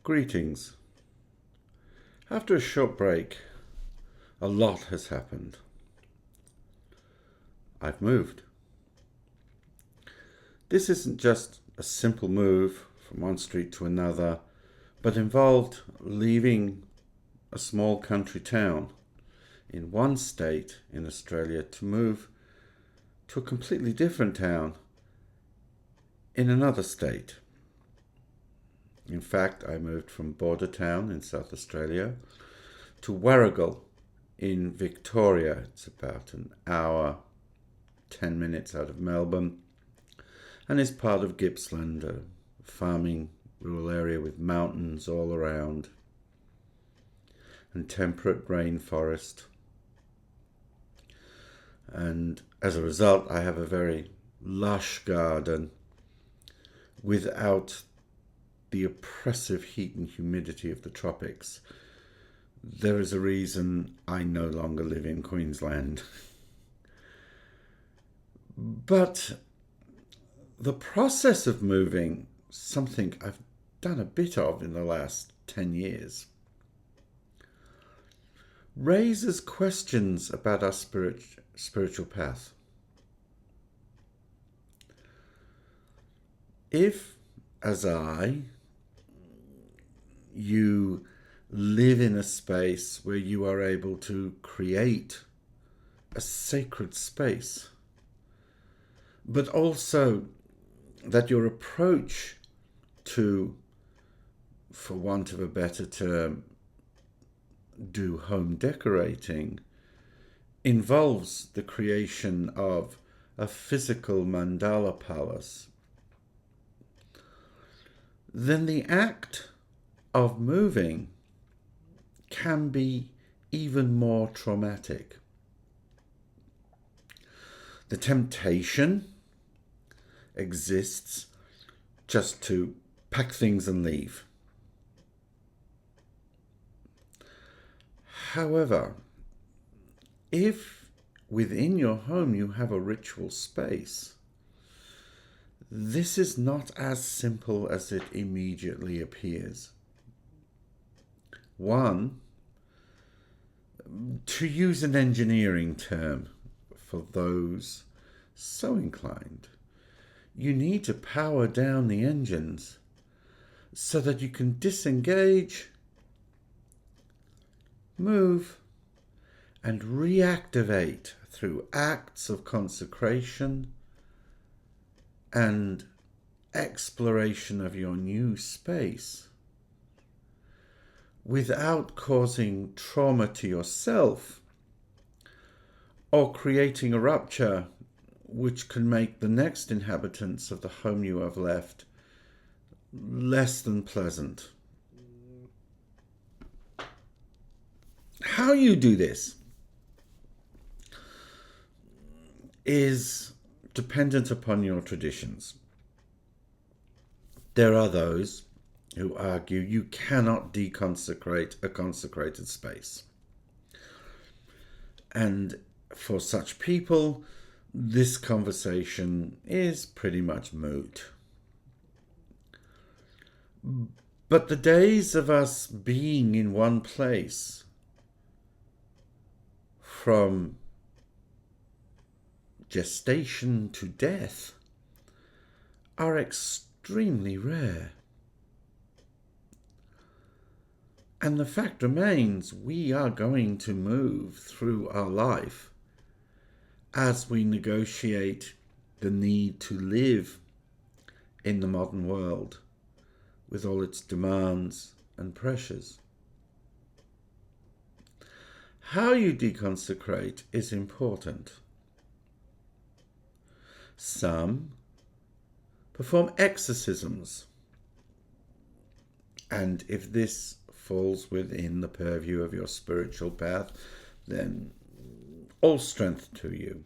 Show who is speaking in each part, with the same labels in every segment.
Speaker 1: Greetings. After a short break, a lot has happened. I've moved. This isn't just a simple move from one street to another, but involved leaving a small country town in one state in Australia to move to a completely different town in another state. In fact, I moved from Border Town in South Australia to Warragul in Victoria. It's about an hour, 10 minutes out of Melbourne, and is part of Gippsland, a farming rural area with mountains all around and temperate rainforest. And as a result, I have a very lush garden without the oppressive heat and humidity of the tropics. There is a reason I no longer live in Queensland. But the process of moving, something I've done a bit of in the last 10 years, raises questions about our spiritual path. If, as you live in a space where you are able to create a sacred space, but also that your approach to, for want of a better term, do home decorating involves the creation of a physical mandala palace, then the act of moving can be even more traumatic. The temptation exists just to pack things and leave. However, if within your home you have a ritual space, this is not as simple as it immediately appears. One, to use an engineering term for those so inclined, you need to power down the engines so that you can disengage, move, and reactivate through acts of consecration and exploration of your new space without causing trauma to yourself or creating a rupture which can make the next inhabitants of the home you have left less than pleasant. How you do this is dependent upon your traditions. There are those who argue you cannot deconsecrate a consecrated space. And for such people, this conversation is pretty much moot. But the days of us being in one place from gestation to death are extremely rare. And the fact remains, we are going to move through our life as we negotiate the need to live in the modern world with all its demands and pressures. How you deconsecrate is important. Some perform exorcisms, and if this falls within the purview of your spiritual path, then all strength to you.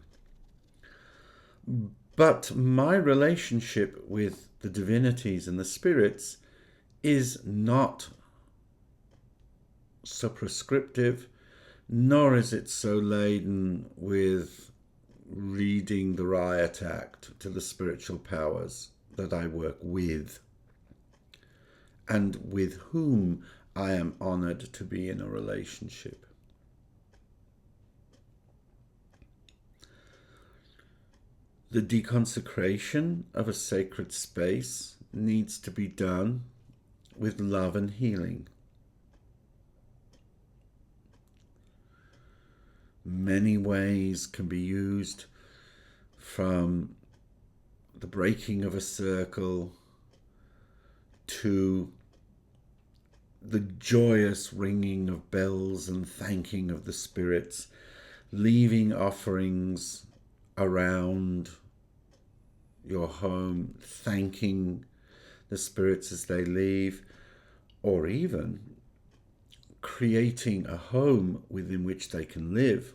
Speaker 1: But my relationship with the divinities and the spirits is not so prescriptive, nor is it so laden with reading the riot act to the spiritual powers that I work with. and with whom I am honored to be in a relationship. The deconsecration of a sacred space needs to be done with love and healing. Many ways can be used, from the breaking of a circle to the joyous ringing of bells and thanking of the spirits, leaving offerings around your home, thanking the spirits as they leave, or even creating a home within which they can live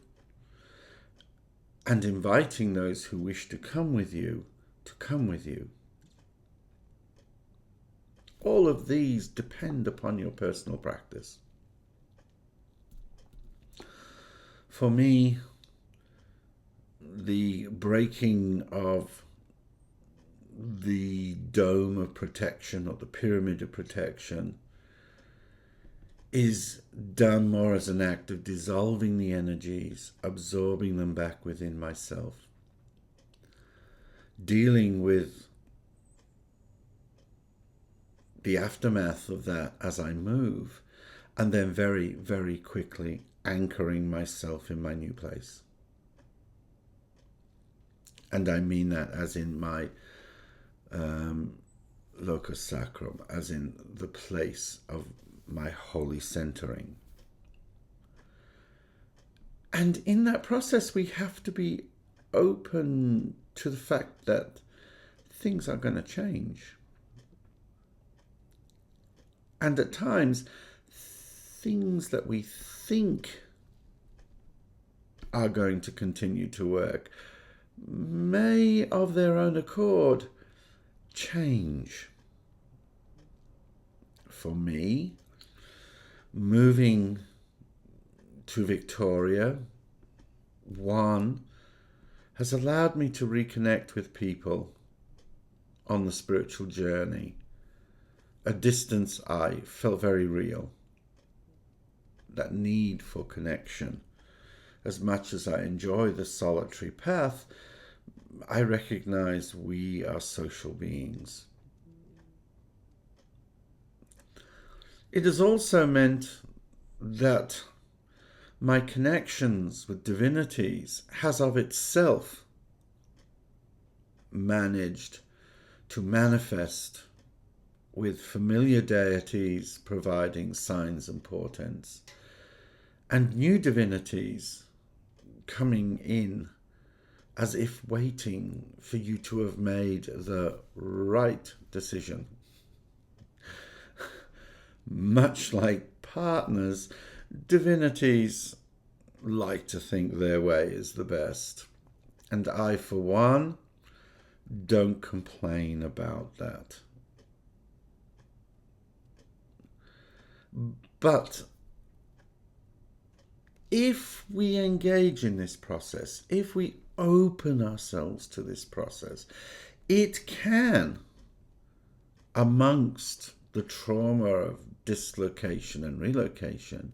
Speaker 1: and inviting those who wish to come with you to come with you. All of these depend upon your personal practice. For me, the breaking of the dome of protection or the pyramid of protection is done more as an act of dissolving the energies, absorbing them back within myself, dealing with the aftermath of that as I move, and then very, very quickly anchoring myself in my new place. And I mean that as in my locus sacrum, as in the place of my holy centering. And in that process, we have to be open to the fact that things are going to change. And at times, things that we think are going to continue to work may, of their own accord, change. For me, moving to Victoria, one, has allowed me to reconnect with people on the spiritual journey. A distance I felt very real. That need for connection. As much as I enjoy the solitary path, I recognize we are social beings. It has also meant that my connections with divinities has of itself managed to manifest with familiar deities providing signs and portents, and new divinities coming in as if waiting for you to have made the right decision. Much like partners, divinities like to think their way is the best. And I, for one, don't complain about that. But if we engage in this process, if we open ourselves to this process, it can, amongst the trauma of dislocation and relocation,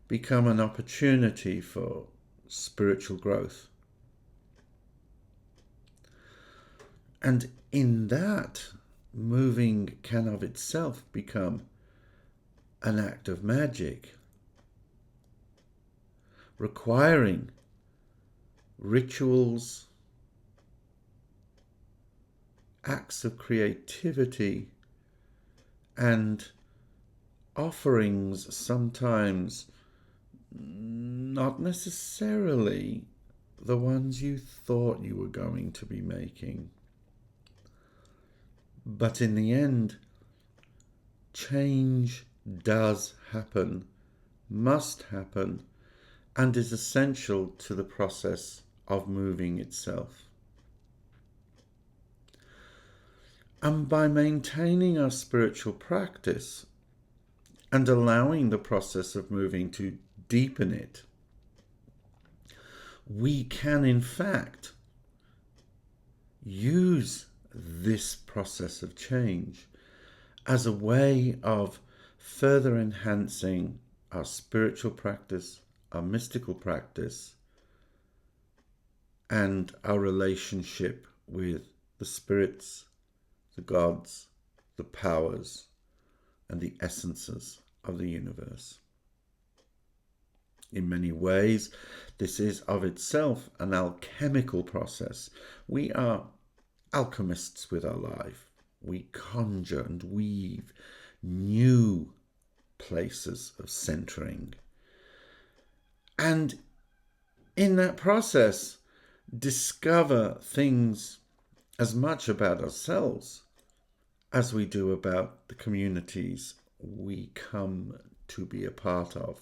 Speaker 1: become an opportunity for spiritual growth. And in that, moving can of itself become an act of magic, requiring rituals, acts of creativity, and offerings, sometimes not necessarily the ones you thought you were going to be making. But in the end, change does happen, must happen, and is essential to the process of moving itself. And by maintaining our spiritual practice and allowing the process of moving to deepen it, we can in fact use this process of change as a way of further enhancing our spiritual practice, our mystical practice, and our relationship with the spirits, the gods, the powers, and the essences of the universe. In many ways, this is of itself an alchemical process. We are alchemists with our life. We conjure and weave new places of centering. And in that process, discover things as much about ourselves as we do about the communities we come to be a part of.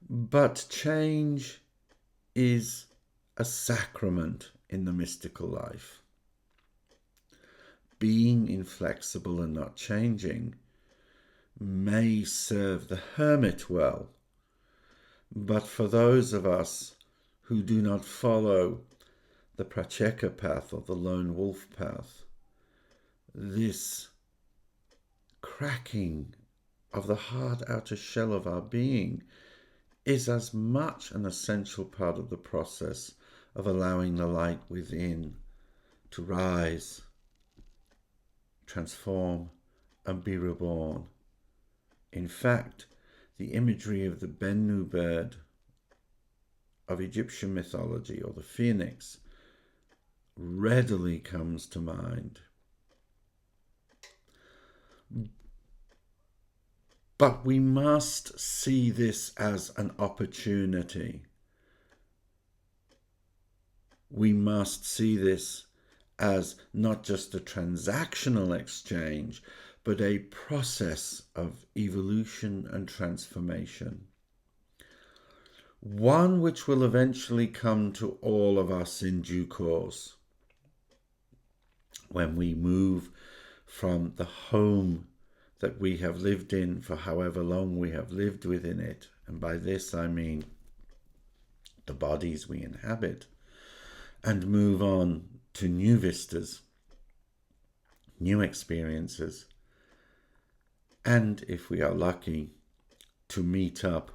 Speaker 1: But change is a sacrament in the mystical life. Being inflexible and not changing may serve the hermit well, but for those of us who do not follow the Pratyeka path or the lone wolf path, this cracking of the hard outer shell of our being is as much an essential part of the process of allowing the light within to rise, transform, and be reborn. In fact, the imagery of the Bennu bird of Egyptian mythology, or the phoenix, readily comes to mind. But we must see this as an opportunity. We must see this as not just a transactional exchange, but a process of evolution and transformation. One which will eventually come to all of us in due course, when we move from the home that we have lived in for however long we have lived within it, and by this I mean the bodies we inhabit, and move on to new vistas, new experiences, and if we are lucky, to meet up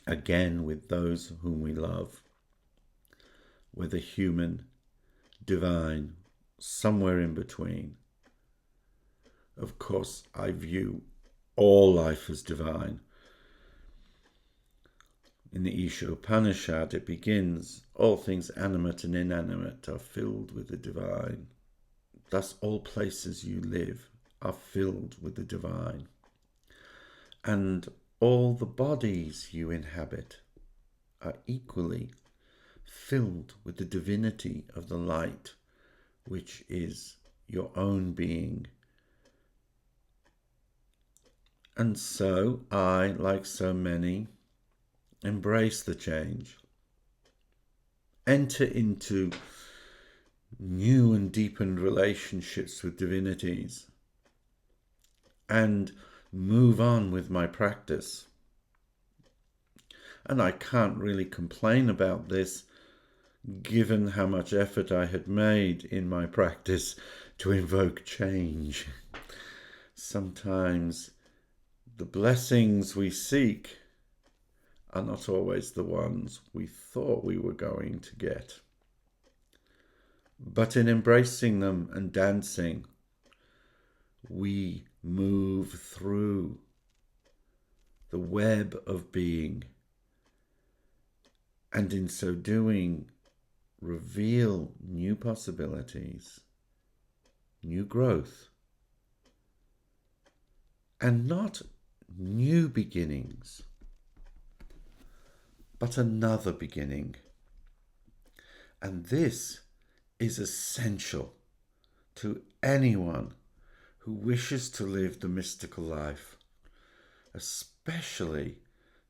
Speaker 1: again with those whom we love, whether human, divine, somewhere in between. Of course, I view all life as divine. In the Isha Upanishad, it begins, all things animate and inanimate are filled with the divine. Thus, all places you live are filled with the divine. And all the bodies you inhabit are equally filled with the divinity of the light, which is your own being. And so I, like so many, embrace the change, enter into new and deepened relationships with divinities, and move on with my practice. And I can't really complain about this, given how much effort I had made in my practice to invoke change. Sometimes the blessings we seek are not always the ones we thought we were going to get. But in embracing them and dancing, we move through the web of being, and in so doing, reveal new possibilities, new growth, and not new beginnings, but another beginning. And this is essential to anyone who wishes to live the mystical life, especially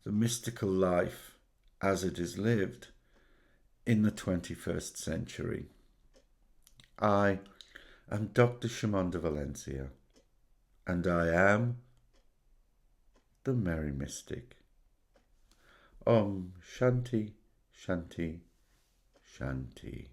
Speaker 1: the mystical life as it is lived in the 21st century. I am Dr. Shimon de Valencia, and I am the Merry Mystic. Om Shanti, Shanti, Shanti.